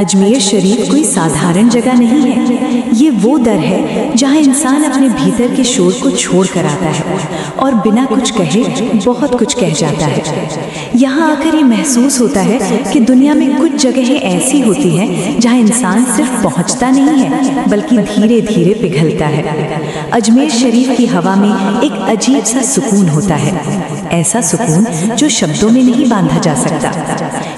अजमेर शरीफ कोई साधारण जगह नहीं है। ये वो दर है जहाँ इंसान अपने भीतर के शोर को छोड़ कर आता है और बिना कुछ कहे बहुत कुछ कह जाता है। यहाँ आकर ये महसूस होता है कि दुनिया में कुछ जगहें ऐसी होती हैं जहाँ इंसान सिर्फ पहुँचता नहीं है बल्कि धीरे धीरे पिघलता है। अजमेर शरीफ की हवा में एक अजीब सा सुकून होता है, ऐसा सुकून जो शब्दों में नहीं बांधा जा सकता।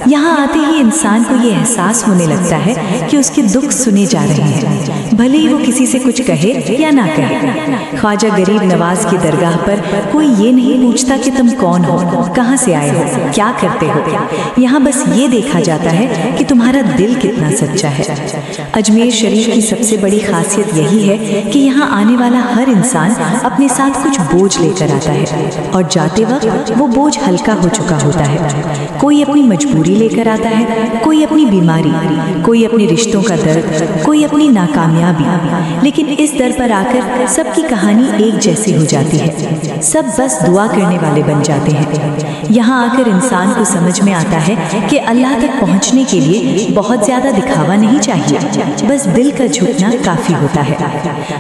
यहाँ आते ही इंसान को ये एहसास होने लगता है कि उसके दुख सुने जा रहे हैं, भले ही वो किसी से कुछ कहे या ना कहे। ख्वाजा गरीब नवाज की दरगाह पर कोई ये नहीं पूछता कि तुम कौन हो, कहाँ से आए हो, क्या करते हो। यहाँ बस ये देखा जाता है कि तुम्हारा दिल कितना सच्चा है। अजमेर शरीफ की सबसे बड़ी खासियत यही है कि यहाँ आने वाला हर इंसान अपने साथ कुछ बोझ लेकर आता है और जाते वक्त वो बोझ हल्का हो चुका होता है। कोई अपनी मजबूरी लेकर आता है, कोई अपनी बीमारी, कोई अपने रिश्तों का दर्द, कोई अपनी नाकामयाबी। लेकिन इस दर पर आकर सबकी कहानी एक जैसी हो जाती है, सब बस दुआ करने वाले बन जाते हैं। यहाँ आकर इंसान को समझ में आता है कि अल्लाह तक पहुँचने के लिए बहुत ज़्यादा दिखावा नहीं चाहिए, बस दिल का झुकना काफ़ी होता है।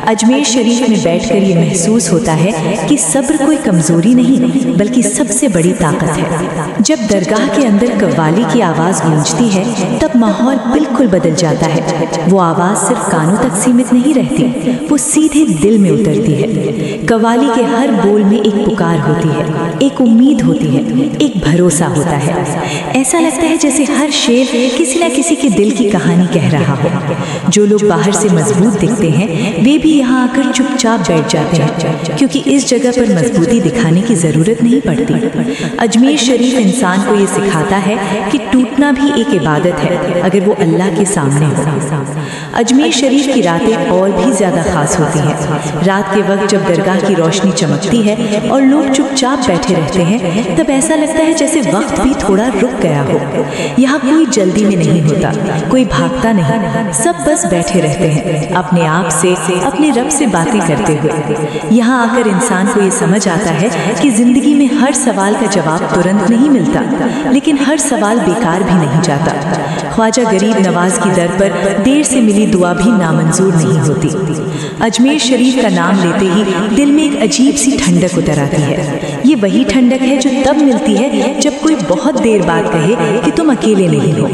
अजमेर शरीफ में बैठकर ये महसूस होता है कि सब्र कोई कमज़ोरी नहीं बल्कि सबसे बड़ी ताकत है। जब दरगाह के अंदर कव्वाली की आवाज़ गूंजती है तब माहौल बिल्कुल बदल जाता है। वो आवाज़ सिर्फ कानों तक सीमित नहीं रहती, वो सीधे दिल में उतरती है। कव्वाली के हर बोल में एक पुकार होती है, एक उम्मीद होती है, एक भरोसा होता है। ऐसा लगता है जैसे हर शेर किसी न किसी के दिल की कहानी कह रहा हो। जो लोग बाहर से मजबूत दिखते हैं वे भी यहाँ आकर चुपचाप बैठ जाते हैं, क्योंकि इस जगह पर मजबूती दिखाने की ज़रूरत नहीं पड़ती। अजमेर शरीफ इंसान को ये सिखाता है कि टूटना भी एक इबादत है अगर वो अल्लाह के सामने हो। अजमेर शरीफ की रातें और भी ज़्यादा ख़ास होती हैं। रात के वक्त जब दरगाह की रोशनी चमकती है और लोग चुपचाप बैठे रहते हैं तब ऐसा लगता है जैसे वक्त भी थोड़ा रुक गया हो। यहाँ कोई जल्दी में नहीं होता, कोई भागता नहीं, सब बस बैठे रहते हैं अपने आप से, अपने रब से बातें करते हुए। यहाँ आकर इंसान को ये समझ आता है कि ज़िंदगी में हर सवाल का जवाब तुरंत नहीं मिलता, लेकिन हर सवाल बेकार भी नहीं जाता। ख्वाजा गरीब नवाज की दर पर देर से मिली दुआ भी नामंजूर नहीं होती। अजमेर शरीफ का नाम लेते ही दिल में एक अजीब सी ठंडक उतर आती है। ये वही ठंडक है जो तब मिलती है जब कोई बहुत देर बाद कहे कि तुम अकेले नहीं हो।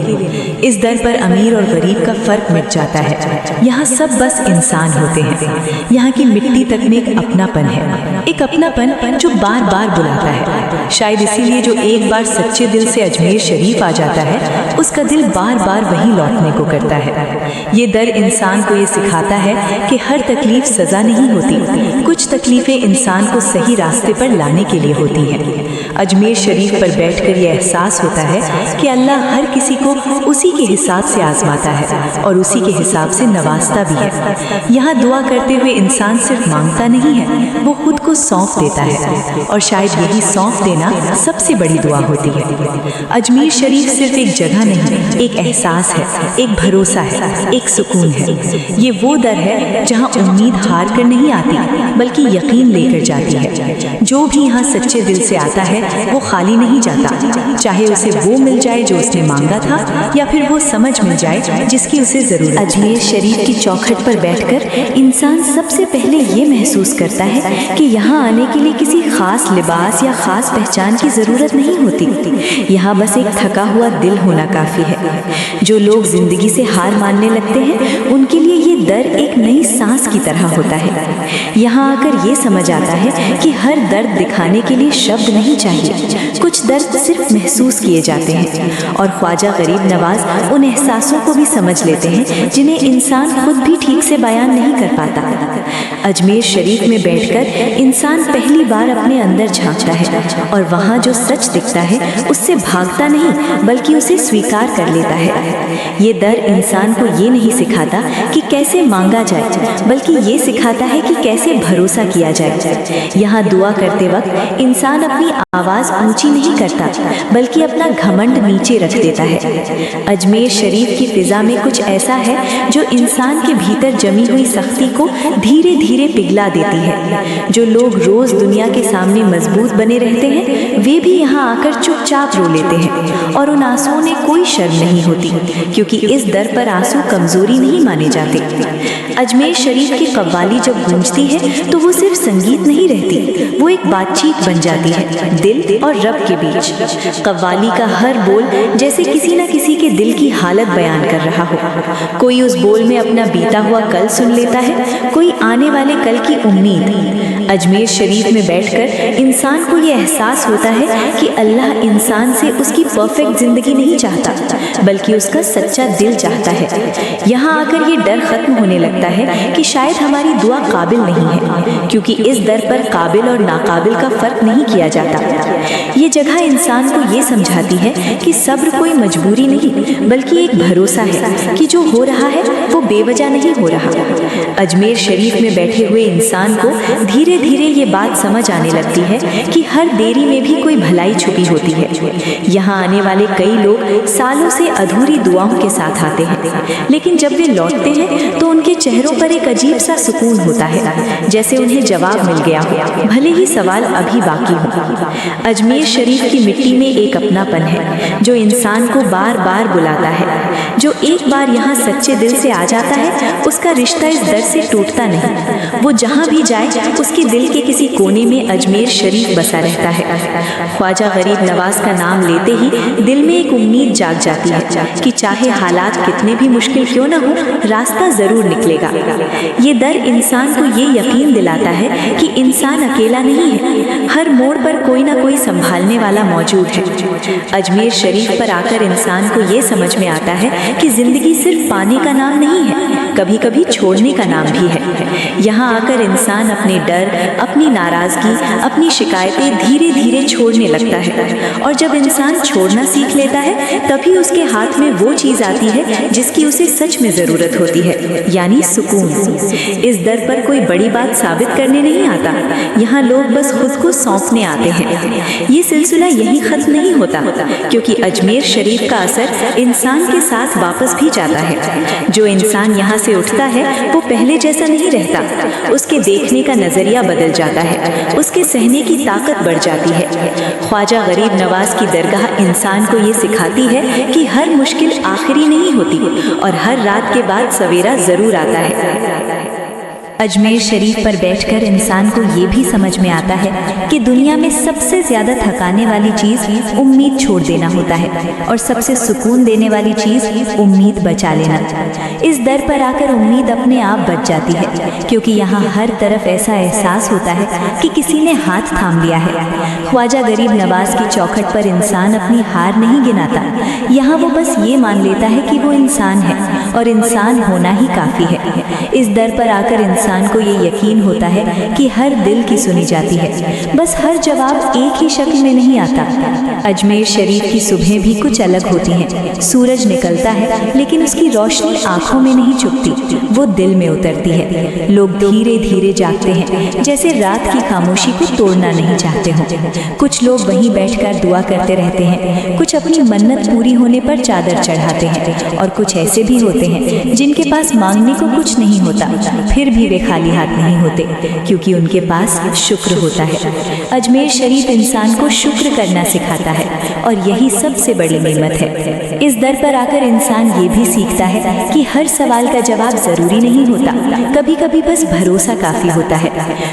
इस दर पर अमीर और गरीब का फर्क मिट जाता है। यहाँ सब बस इंसान होते हैं। यहाँ की मिट्टी तक में एक अपनापन है, एक अपनापन जो बार बार बुलाता है। शायद इसीलिए जो एक बार सच्चे दिल से अजमेर शरीफ आ जाता है उसका दिल बार बार वहीं लौटने को करता है। ये दर इंसान को ये सिखाता है कि हर तकलीफ सज़ा नहीं होती, कुछ तकलीफ़ें इंसान को सही रास्ते पर लाने के लिए होती हैं। अजमेर शरीफ पर बैठकर ये एहसास होता है कि अल्लाह हर किसी को उसी के हिसाब से आजमाता है और उसी के हिसाब से नवाजता भी है। यहाँ दुआ करते हुए इंसान सिर्फ मांगता नहीं है, वो खुद को सौंप देता है और शायद यही सौंप देना सबसे बड़ी दुआ होती है। अजमेर शरीफ सिर्फ एक जगह नहीं, एक एहसास है, एक भरोसा है, एक सुकून है। ये वो दर है जहाँ उम्मीद हार कर नहीं आती बल्कि यकीन लेकर जाती है। जो भी यहाँ सच्चे दिल से आता है वो खाली नहीं जाता, चाहे उसे वो मिल जाए जो उसने मांगा था या फिर वो समझ मिल जाए जिसकी उसे ज़रूरत। अजमेर शरीफ की चौखट पर बैठकर इंसान सबसे पहले ये महसूस करता है कि यहाँ आने के लिए किसी खास लिबास या ख़ास पहचान की ज़रूरत नहीं होती। यहाँ बस एक थका हुआ दिल होना काफ़ी है। जो लोग ज़िंदगी से हार मानने लगते हैं उनके लिए ये दर एक नई सांस की तरह होता है। यहाँ आकर ये समझ आता है कि हर दर्द दिखाने के लिए शब्द नहीं चाहिए, कुछ दर्द सिर्फ महसूस किए जाते हैं। और ख्वाजा गरीब नवाज उन एहसासों को भी समझ लेते हैं जिन्हें इंसान खुद भी ठीक से बयान नहीं कर पाता। अजमेर शरीफ में बैठकर इंसान पहली बार अपने अंदर झांकता है और वहाँ जो सच दिखता है उससे भागता नहीं बल्कि उसे स्वीकार कर लेता है। ये दर इंसान को ये नहीं सिखाता कि कैसे कैसे मांगा जाए, बल्कि ये सिखाता है कि कैसे भरोसा किया जाए। यहाँ दुआ करते वक्त इंसान अपनी आवाज़ ऊंची नहीं करता, बल्कि अपना घमंड नीचे रख देता है। अजमेर शरीफ की फिजा में कुछ ऐसा है जो इंसान के भीतर जमी हुई सख्ती को धीरे धीरे पिघला देती है। जो लोग रोज़ दुनिया के सामने मजबूत बने रहते हैं, वे भी यहाँ आकर चुपचाप रो लेते हैं, और उन आंसुओं में कोई शर्म नहीं होती, क्योंकि इस दर पर आंसू कमजोरी नहीं माने जाते। अजमेर शरीफ की कव्वाली जब गूंजती है तो वो सिर्फ संगीत नहीं रहती, वो एक बातचीत बन जाती है दिल और रब के बीच। कव्वाली का हर बोल जैसे किसी न किसी के दिल की हालत बयान कर रहा हो। कोई उस बोल में अपना बीता हुआ कल सुन लेता है, कोई आने वाले कल की उम्मीद। अजमेर शरीफ में बैठकर इंसान को ये एहसास होता है कि अल्लाह इंसान से उसकी परफेक्ट जिंदगी नहीं चाहता, बल्कि उसका सच्चा दिल चाहता है। यहाँ आकर ये डर खत्म होने लगता है कि शायद हमारी दुआ काबिल नहीं है, क्योंकि इस दर पर काबिल और नाकाबिल का फर्क नहीं किया जाता। ये जगह इंसान को ये समझाती है कि सब्र कोई मजबूरी नहीं, बल्कि एक भरोसा है कि जो हो रहा है वो बेवजह नहीं हो रहा। अजमेर शरीफ में बैठे हुए इंसान को धीरे धीरे ये बात समझ आने लगती है कि हर देरी में भी कोई भलाई छुपी होती है। यहाँ आने वाले कई लोग सालों से अधूरी दुआओं के साथ आते हैं, लेकिन जब वे लौटते हैं तो उनके चेहरों पर एक अजीब सा सुकून होता है, जैसे उन्हें जवाब मिल गया हो, भले ही सवाल अभी बाकी हो। अजमेर शरीफ की मिट्टी में एक अपनापन है जो इंसान को बार बार बुलाता है। जो एक बार यहाँ सच्चे दिल से आ जाता है, उसका रिश्ता इस दर से टूटता नहीं। वो जहाँ भी जाए उसके दिल के किसी कोने में अजमेर शरीफ बसा रहता है। ख्वाजा गरीब नवाज का नाम लेते ही दिल में एक उम्मीद जाग जाती है कि चाहे हालात कितने भी मुश्किल क्यों न हो, रास्ता जरूर निकलेगा। ये दर इंसान को ये यकीन दिलाता है कि इंसान अकेला नहीं है, हर मोड़ पर कोई ना कोई संभालने वाला मौजूद है। अजमेर शरीफ पर आकर इंसान को ये समझ में आता है कि जिंदगी सिर्फ पाने का नाम नहीं है, कभी कभी छोड़ने का नाम भी है। यहाँ आकर इंसान अपने डर, अपनी नाराजगी, अपनी शिकायतें धीरे धीरे छोड़ने लगता है, और जब इंसान छोड़ना सीख लेता है तभी उसके हाथ में वो चीज़ आती है जिसकी उसे सच में ज़रूरत होती है, यानी सुकून। इस दर पर कोई बड़ी बात साबित करने नहीं आता, यहाँ लोग बस खुद को सौंपने आते हैं। ये सिलसिला यहीं खत्म नहीं होता, क्योंकि अजमेर शरीफ का असर इंसान के साथ वापस भी जाता है। जो इंसान यहाँ से उठता है वो पहले जैसा नहीं रहता, उसके देखने का नजरिया बदल जाता है, उसके सहने की ताकत बढ़ जाती है। ख्वाजा गरीब नवाज की दरगाह इंसान को ये सिखाती है कि हर मुश्किल आखिरी नहीं होती, और हर रात के बाद सवेरा जरूर आता है। अजमेर शरीफ पर बैठकर इंसान को ये भी समझ में आता है कि दुनिया में सबसे ज़्यादा थकाने वाली चीज़ उम्मीद छोड़ देना होता है, और सबसे सुकून देने वाली चीज़ उम्मीद बचा लेना। इस दर पर आकर उम्मीद अपने आप बच जाती है, क्योंकि यहाँ हर तरफ ऐसा एहसास होता है कि किसी ने हाथ थाम लिया है। ख्वाजा गरीब नवाज की चौखट पर इंसान अपनी हार नहीं गिनाता, यहाँ वो बस ये मान लेता है कि वो इंसान है, और इंसान होना ही काफ़ी है। इस दर पर आकर इंसान को ये यकीन होता है कि हर दिल की सुनी जाती है, बस हर जवाब एक ही शक्ल में नहीं आता। अजमेर शरीफ की सुबह भी कुछ अलग होती हैं। सूरज निकलता है, लेकिन उसकी रोशनी आंखों में नहीं चुभती, वो दिल में उतरती है। लोग धीरे धीरे जागते हैं, जैसे रात की खामोशी को तोड़ना नहीं चाहते हों। कुछ लोग वहीं बैठकर दुआ करते रहते हैं, कुछ अपनी मन्नत पूरी होने पर चादर चढ़ाते हैं, और कुछ ऐसे भी होते हैं जिनके पास मांगने को कुछ नहीं होता, फिर भी खाली हाथ नहीं होते, क्योंकि उनके पास शुक्र होता है। अजमेर शरीफ इंसान को शुक्र करना सिखाता है, और यही सबसे बड़ी नेमत है। इस दर पर आकर इंसान ये भी सीखता है कि हर सवाल का जवाब जरूरी नहीं होता, कभी कभी बस भरोसा काफी होता है।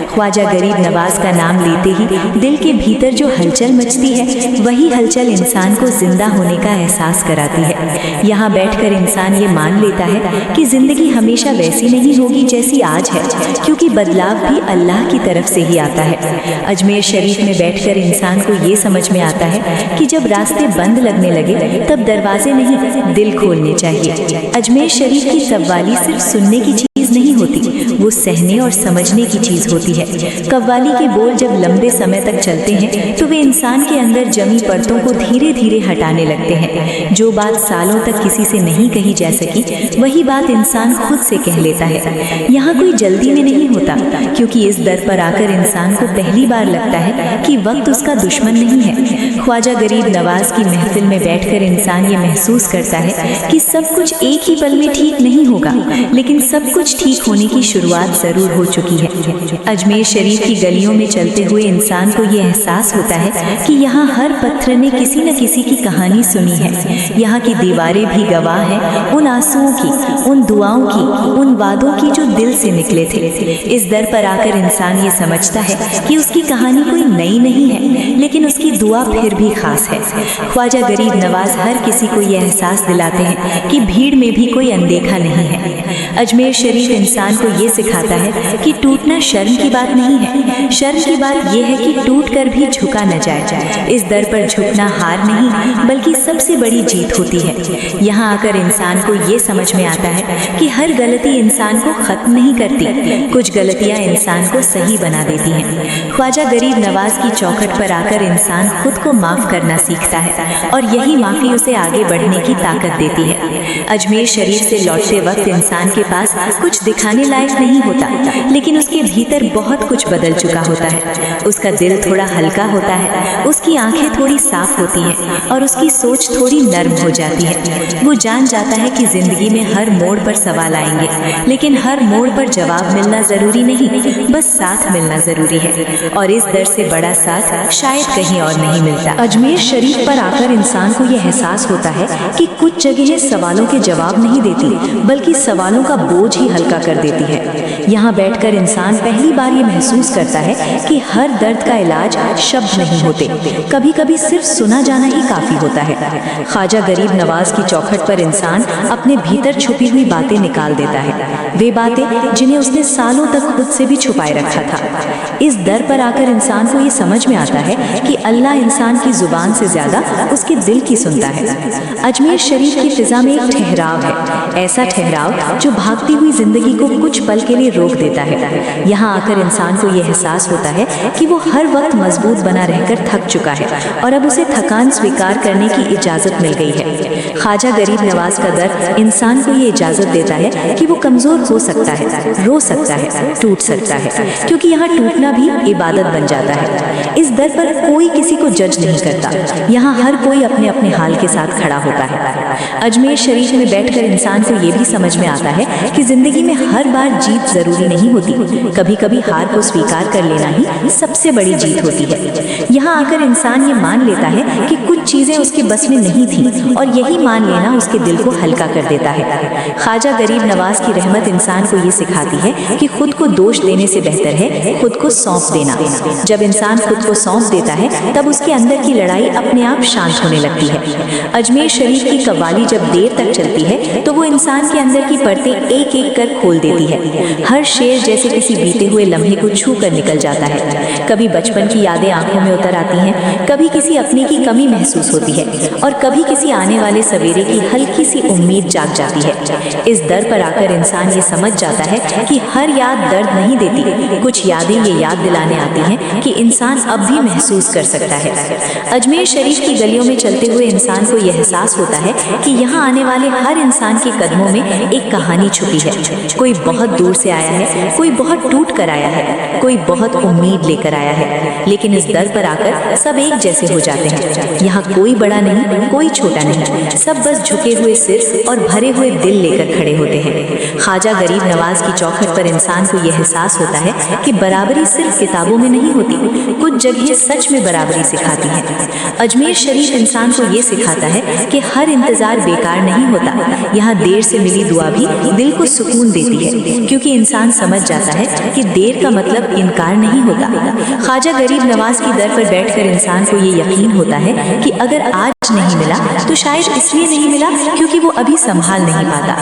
ख्वाजा गरीब नवाज का नाम लेते ही दिल के भीतर जो हलचल मचती है, वही हलचल इंसान को जिंदा होने का एहसास कराती है। यहाँ बैठकर इंसान ये मान लेता है कि जिंदगी हमेशा वैसी नहीं होगी जैसी आज है, क्योंकि बदलाव भी अल्लाह की तरफ से ही आता है। अजमेर शरीफ में बैठकर इंसान को ये समझ में आता है कि जब रास्ते बंद लगने लगे तब दरवाजे नहीं, दिल खोलने चाहिए। अजमेर शरीफ की कव्वाली सिर्फ सुनने की चीज़ नहीं होती, वो सहने और समझने की चीज़ होती है। कव्वाली के बोल जब लंबे समय तक चलते हैं तो वे इंसान के अंदर जमी परतों को धीरे धीरे हटाने लगते हैं। जो बात सालों तक किसी से नहीं कही जा सकी, वही बात इंसान खुद से कह लेता है। यहाँ कोई जल्दी में नहीं होता, क्योंकि इस दर पर आकर इंसान को पहली बार लगता है कि वक्त उसका दुश्मन नहीं है। ख्वाजा गरीब नवाज की महफिल में बैठकर इंसान ये महसूस करता है कि सब कुछ एक ही पल में ठीक नहीं होगा, लेकिन सब कुछ ठीक होने की शुरुआत जरूर हो चुकी है। अजमेर शरीफ की गलियों में चलते हुए इंसान को ये एहसास होता है कि यहाँ हर पत्थर ने किसी न किसी की कहानी सुनी है। यहाँ की दीवारें भी गवाह हैं उन आंसुओं की, उन दुआओं की, उन वादों की जो दिल से निकले थे। इस दर पर आकर इंसान ये समझता है कि उसकी कहानी कोई नई नहीं है, लेकिन उसकी दुआ फिर भी खास है। ख्वाजा गरीब नवाज हर किसी को ये एहसास दिलाते हैं कि भीड़ में भी कोई अनदेखा नहीं है। अजमेर शरीफ इंसान को ये सिखाता है कि टूटना शर्म की बात नहीं है। शर्म की बात यह है कि टूट कर भी झुका न जाए। इस दर पर झुकना हार नहीं, बल्कि सबसे बड़ी जीत होती है। यहाँ आकर इंसान को ये समझ में आता है कि हर गलती इंसान को खत्म नहीं करती, कुछ गलतियाँ इंसान को सही बना देती हैं। ख्वाजा गरीब नवाज की चौखट पर आकर इंसान खुद को माफ़ करना सीखता है, और यही माफ़ी उसे आगे बढ़ने की ताकत देती है। अजमेर शरीफ से लौटते वक्त इंसान के पास कुछ दिखाने लायक नहीं होता, लेकिन उसके भीतर बहुत कुछ बदल चुका होता है। उसका दिल थोड़ा हल्का होता है, उसकी आंखें थोड़ी साफ होती हैं, और उसकी सोच थोड़ी नर्म हो जाती है। वो जान जाता है कि जिंदगी में हर मोड़ पर सवाल आएंगे, लेकिन हर मोड़ पर जवाब मिलना जरूरी नहीं, बस साथ मिलना जरूरी है। और इस दर से बड़ा साथ शायद कहीं और नहीं मिलता। अजमेर शरीफ पर आकर इंसान को यह एहसास होता है कि कुछ जगहें सवालों के जवाब नहीं देती, बल्कि सवालों का बोझ ही हल्का कर देती है। यहाँ बैठकर इंसान पहली बार ये महसूस करता है कि हर दर्द का इलाज शब्द नहीं होते, कभी कभी सिर्फ सुना जाना ही काफी होता है। ख्वाजा गरीब नवाज की चौखट पर इंसान अपने भीतर छुपी हुई बातें निकाल देता है, वे बातें जिन्हें उसने सालों तक खुद से भी छुपाए रखा था। इस दर पर आकर इंसान को ये समझ में आता है कि अल्लाह इंसान की जुबान से ज्यादा उसके दिल की सुनता है। अजमेर शरीफ की फिजा में एक ठहराव है, ऐसा ठहराव जो भागती हुई जिंदगी को कुछ पल के लिए रोक देता है। यहाँ आकर इंसान को यह एहसास होता है कि वो हर वक्त मजबूत बना रहकर थक चुका है, और अब उसे थकान स्वीकार करने की इजाजत मिल गई है। ख्वाजा गरीब नवाज का दर इंसान को ये इजाजत देता है कि वो कमजोर हो सकता है, रो सकता है, टूट सकता है, क्योंकि यहाँ टूटना भी इबादत बन जाता है। इस दर पर कोई किसी को जज नहीं करता, यहाँ हर कोई अपने अपने हाल के साथ खड़ा होता है। अजमेर शरीफ में बैठकर इंसान को ये भी समझ में आता है कि जिंदगी में हर बार जीत जरूरी नहीं होती, कभी कभी हार को स्वीकार कर लेना ही सबसे बड़ी जीत होती है। यहाँ आकर इंसान ये मान लेता है कि कुछ चीजें उसके बस में नहीं थी, और यही मान लेना उसके दिल को हल्का कर देता है। ख्वाजा गरीब नवाज की रहमत इंसान को ये सिखाती है कि खुद को दोष देने से बेहतर है खुद को सौंप देना। जब इंसान खुद को सौंप देता है, तब उसके अंदर की लड़ाई अपने आप शांत होने लगती है। अजमेर शरीफ की कव्वाली जब देर तक चलती है, तो वो इंसान के अंदर की परतें एक एक कर खोल देती है। हर शेर जैसे किसी बीते हुए लम्हे को छू कर निकल जाता है। कभी बचपन की यादें आंखों में उतर आती हैं, कभी किसी अपने की कमी महसूस होती है, और कभी किसी आने वाले सवेरे की हल्की सी उम्मीद जाग जाती है। इस दर पर आकर इंसान ये समझ जाता है कि हर याद दर्द नहीं देती, कुछ यादें ये याद दिलाने आती हैं कि इंसान अब भी महसूस कर सकता है। अजमेर शरीफ की गलियों में चलते हुए इंसान को यह एहसास होता है कि यहाँ आने वाले हर इंसान के कदमों में एक कहानी छुपी है। कोई बहुत दूर से आया है, कोई बहुत टूट कर आया है, कोई बहुत उम्मीद लेकर आया है, लेकिन इस दर पर आकर सब एक जैसे हो जाते हैं। यहाँ कोई बड़ा नहीं, कोई छोटा नहीं, सब बस झुके हुए सिर और भरे हुए दिल लेकर खड़े होते हैं। ख्वाजा गरीब नवाज की चौखट पर इंसान को यह एहसास होता है कि बराबरी सिर्फ किताबों में नहीं होती, कुछ जगह सच में बराबरी सिखाती है। अजमेर शरीफ इंसान को ये सिखाता है कि हर इंतजार बेकार नहीं होता। यहाँ देर से मिली दुआ भी दिल को सुकून देती है, क्योंकि इंसान समझ जाता है कि देर का मतलब इनकार नहीं होता। ख्वाजा गरीब नवाज की दर पर बैठकर इंसान को ये यकीन होता है कि अगर आज نہیں ملا تو شاید اس لیے نہیں ملا کیونکہ وہ ابھی سنبھال نہیں پاتا۔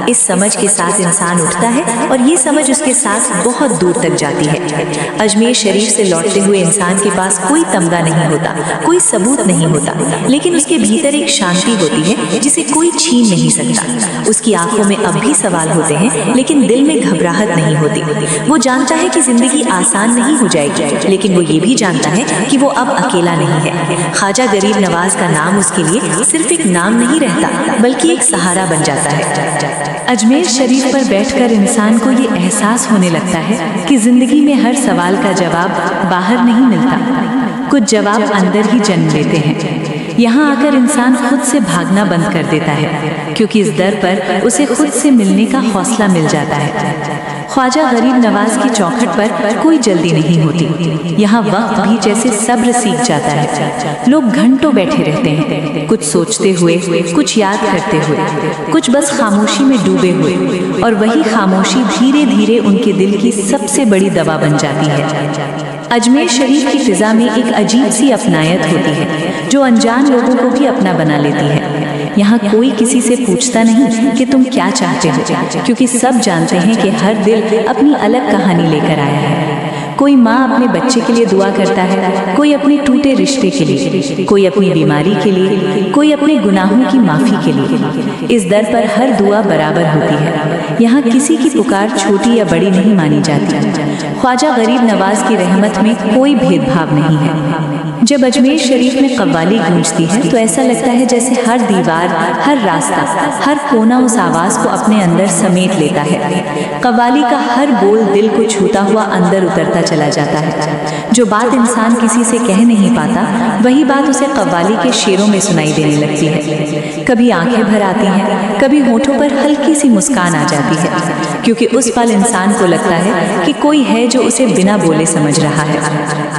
اس سمجھ کے ساتھ انسان اٹھتا ہے اور یہ سمجھ اس کے ساتھ بہت دور تک جاتی ہے۔ اجمیر شریف سے لوٹتے ہوئے انسان کے پاس کوئی تمغہ نہیں ہوتا، کوئی ثبوت نہیں ہوتا، لیکن اس کے بھیتر ایک شانتی ہوتی ہے جسے کوئی چھین نہیں سکتا۔ اس کی آنکھوں میں اب بھی سوال ہوتے ہیں لیکن دل میں گھبراہٹ نہیں ہوتی۔ وہ جانتا ہے کہ زندگی آسان نہیں ہو جائے گی، لیکن وہ یہ بھی جانتا ہے کہ وہ اب اکیلا نہیں ہے۔ خواجہ غریب نواز کا نام اس کے لیے صرف ایک نام نہیں رہتا بلکہ ایک سہارا بن جاتا ہے۔ اجمیر شریف پر بیٹھ کر انسان کو یہ احساس ہونے لگتا ہے کہ زندگی میں ہر سوال کا جواب باہر نہیں ملتا، کچھ جواب اندر ہی جنم لیتے ہیں۔ یہاں آ کر انسان خود سے بھاگنا بند کر دیتا ہے کیونکہ اس در پر اسے خود سے ملنے کا حوصلہ مل جاتا ہے۔ خواجہ غریب نواز کی چوکھٹ پر کوئی جلدی نہیں ہوتی۔ یہاں وقت بھی جیسے صبر سیکھ جاتا ہے۔ لوگ گھنٹوں بیٹھے رہتے ہیں، کچھ سوچتے ہوئے، کچھ یاد کرتے ہوئے، کچھ بس خاموشی میں ڈوبے ہوئے، اور وہی خاموشی دھیرے دھیرے ان کے دل کی سب سے بڑی دوا بن جاتی ہے۔ اجمیر شریف کی فضا میں ایک عجیب سی اپنائیت ہوتی ہے جو انجان لوگوں کو بھی اپنا بنا لیتی ہے۔ یہاں کوئی کسی سے پوچھتا نہیں کہ تم کیا چاہتے ہو، کیونکہ سب جانتے ہیں کہ ہر دل اپنی الگ کہانی لے کر آیا ہے۔ کوئی ماں اپنے بچے کے لیے دعا کرتا ہے، کوئی اپنے ٹوٹے رشتے کے لیے، کوئی اپنی بیماری کے لیے، کوئی اپنے گناہوں کی معافی کے لیے۔ اس در پر ہر دعا برابر ہوتی ہے۔ یہاں کسی کی پکار چھوٹی یا بڑی نہیں مانی جاتی۔ خواجہ غریب نواز کی رحمت میں کوئی بھید بھاؤ نہیں ہے۔ جب اجمیر شریف میں قوالی گونجتی ہے تو ایسا لگتا ہے جیسے ہر دیوار، ہر راستہ، ہر کونا اس آواز کو اپنے اندر سمیٹ لیتا ہے۔ قوالی کا ہر بول دل کو چھوتا ہوا اندر اترتا چلا جاتا ہے۔ جو بات انسان کسی سے کہہ نہیں پاتا، وہی بات اسے قوالی کے شعروں میں سنائی دینے لگتی ہے۔ کبھی آنکھیں بھر آتی ہیں، کبھی ہونٹوں پر ہلکی سی مسکان آ جاتی ہے، کیونکہ اس پل انسان کو لگتا ہے کہ کوئی ہے جو اسے بنا بولے سمجھ رہا ہے۔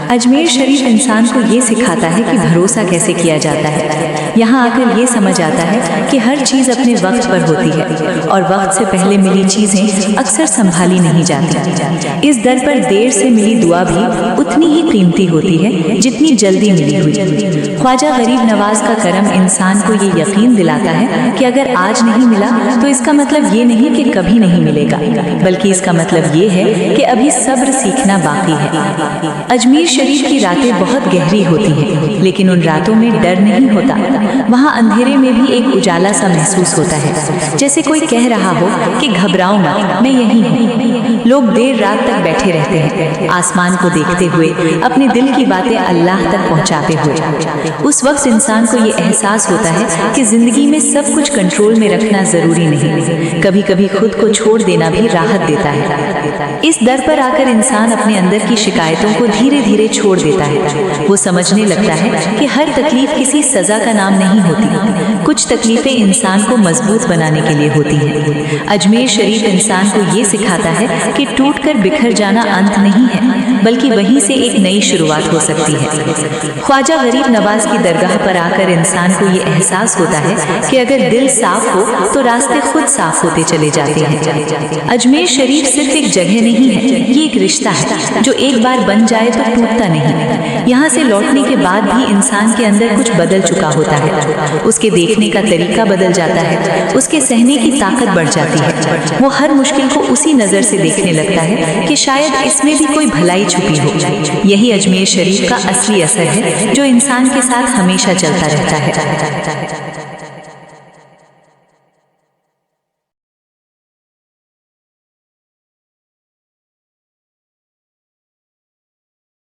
اجمیر شریف انسان کو یہ سکھاتا ہے کہ بھروسہ کیسے کیا جاتا ہے۔ یہاں آ کر یہ سمجھ آتا ہے کہ ہر چیز اپنے وقت پر ہوتی ہے اور وقت سے پہلے ملی چیزیں اکثر سنبھالی نہیں جاتی۔ اس در پر دیر سے ملی دعا بھی اتنی ہی قیمتی ہوتی ہے جتنی جلدی ملی ہوئی۔ خواجہ غریب نواز کا کرم انسان کو یہ یقین دلاتا ہے کہ اگر آج نہیں ملا تو اس کا مطلب یہ نہیں کہ کبھی نہیں ملے گا، بلکہ اس کا مطلب یہ ہے کہ ابھی صبر سیکھنا باقی ہے۔ اجمیر شریف کی راتیں بہت گہری ہوتی ہیں، لیکن ان راتوں میں ڈر نہیں ہوتا۔ وہاں اندھیرے میں بھی ایک اجالا سا محسوس ہوتا ہے، جیسے کوئی کہہ رہا ہو کہ گھبراؤ مت، میں یہی ہوں۔ لوگ دیر رات تک بیٹھے رہتے ہیں، آسمان کو دیکھتے ہوئے، اپنے دل کی باتیں اللہ تک پہنچاتے ہوئے۔ اس وقت انسان کو یہ احساس ہوتا ہے کہ زندگی میں سب کچھ کنٹرول میں رکھنا ضروری نہیں، کبھی کبھی خود کو چھوڑ دینا بھی راحت دیتا ہے۔ اس در پر آ کر انسان اپنے اندر کی شکایتوں کو دھیرے دھیرے چھوڑ دیتا ہے۔ وہ سمجھنے لگتا ہے کہ ہر تکلیف کسی سزا کا نام نہیں ہوتی، کچھ تکلیفیں انسان کو مضبوط بنانے کے لیے ہوتی ہیں۔ اجمیر شریف انسان کو یہ سکھاتا ہے کہ ٹوٹ کر بکھر جانا انت نہیں ہے، بلکہ وہیں سے ایک نئی شروعات ہو سکتی ہے۔ خواجہ غریب نواز کی درگاہ پر آ کر انسان کو یہ احساس ہوتا ہے کہ اگر دل صاف ہو تو راستے خود صاف ہوتے چلے جاتے ہیں۔ اجمیر شریف صرف ایک جگہ نہیں ہے، یہ ایک رشتہ ہے جو ایک بار بن جائے تو ٹوٹتا نہیں۔ یہاں سے لوٹنے کے بعد بھی انسان کے اندر کچھ بدل چکا ہوتا ہے، اس کے دیکھنے کا طریقہ بدل جاتا ہے، اس کے سہنے کی طاقت بڑھ جاتی ہے۔ وہ ہر مشکل کو اسی نظر سے دیکھنے لگتا ہے کہ شاید اس میں بھی کوئی بھلائی چھپی ہو۔ یہی اجمیر شریف کا اصلی اثر ہے جو انسان کے ساتھ ہمیشہ چلتا رہتا ہے۔